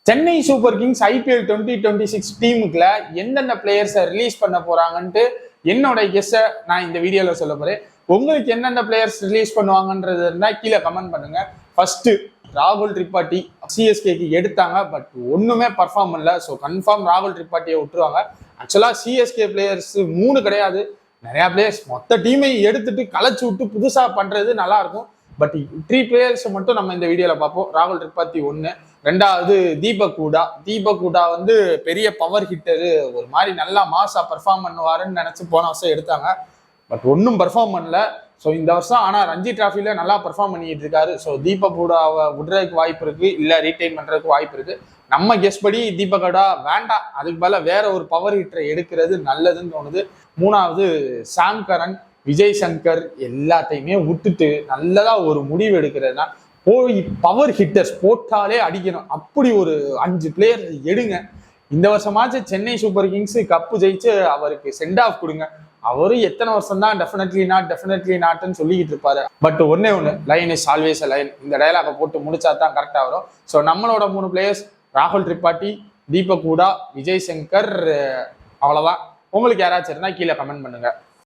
Chennai super Kings IPL 2026 டீமுக்குள்ள எந்தெந்த பிளேயர்ஸை release பண்ண போறாங்கன்ட்டு என்னோட கெஸ்ஸை நான் இந்த வீடியோல சொல்ல போறேன். உங்களுக்கு எந்தெந்த பிளேயர்ஸ் ரிலீஸ் பண்ணுவாங்கன்றது இருந்தா கீழே கமெண்ட் பண்ணுங்க. ஃபர்ஸ்ட் ராகுல் திரிபாட்டி சிஎஸ்கேக்கு எடுத்தாங்க, பட் ஒண்ணுமே பர்ஃபார்ம் பண்ணல. ஸோ கன்ஃபார்ம் ராகுல் திரிபாட்டியை விட்டுருவாங்க. ஆக்சுவலா சிஎஸ்கே பிளேயர்ஸ் 3 கிடையாது, நிறைய பிளேயர்ஸ் மொத்த டீமை எடுத்துட்டு களைச்சு விட்டு புதுசா பண்றது நல்லா இருக்கும். பட் 3 பிளேயர்ஸ் மட்டும் நம்ம இந்த வீடியோல பார்ப்போம். ராகுல் திரிபாத்தி 1, ரெண்டாவது தீபக் ஹூடா வந்து பெரிய பவர் ஹிட்டரு, ஒரு மாதிரி நல்லா மாசா பெர்ஃபார்ம் பண்ணுவாருன்னு நினைச்சு போன வருஷம் எடுத்தாங்க. பட் ஒன்றும் பெர்ஃபார்ம் பண்ணல. ஸோ இந்த வருஷம் ஆனால் ரஞ்சி டிராஃபில நல்லா பெர்ஃபார்ம் பண்ணிட்டு இருக்காரு. ஸோ தீபக் ஹூடாவை விடுறதுக்கு வாய்ப்பு இருக்கு, இல்லை ரீட்டைன் பண்றதுக்கு வாய்ப்பு இருக்கு. நம்ம கெஸ் படி தீபக் ஹூடா வேண்டாம், அதுக்கு பதிலா வேற ஒரு பவர் ஹிட்டரை எடுக்கிறது நல்லதுன்னு தோணுது. 3வது சாம் கரன், விஜய் சங்கர் எல்லாத்தையுமே விட்டுட்டு நல்லதா ஒரு முடிவு எடுக்கிறதுனா போய் பவர் ஹிட்டர்ஸ் போட்டாலே அடிக்கணும், அப்படி ஒரு 5 பிளேயர் எடுங்க. இந்த வருஷமாச்சு சென்னை சூப்பர் கிங்ஸ் கப்பு ஜெயிச்சு அவருக்கு சென்ட் ஆஃப் கொடுங்க. அவரும் எத்தனை வருஷம் தான் டெஃபினெட்லி நாட்னு சொல்லிக்கிட்டு இருப்பாரு. பட் ஒன்னே ஒன்று, line is always a line. இந்த டயலாக போட்டு முடிச்சா தான் கரெக்டா வரும். ஸோ நம்மளோட 3 பிளேயர்ஸ் ராகுல் திரிபாட்டி, தீபக் ஹூடா, விஜய் சங்கர், அவ்வளவுதான். உங்களுக்கு யாராச்சும் இருந்தா கீழே கமெண்ட் பண்ணுங்க.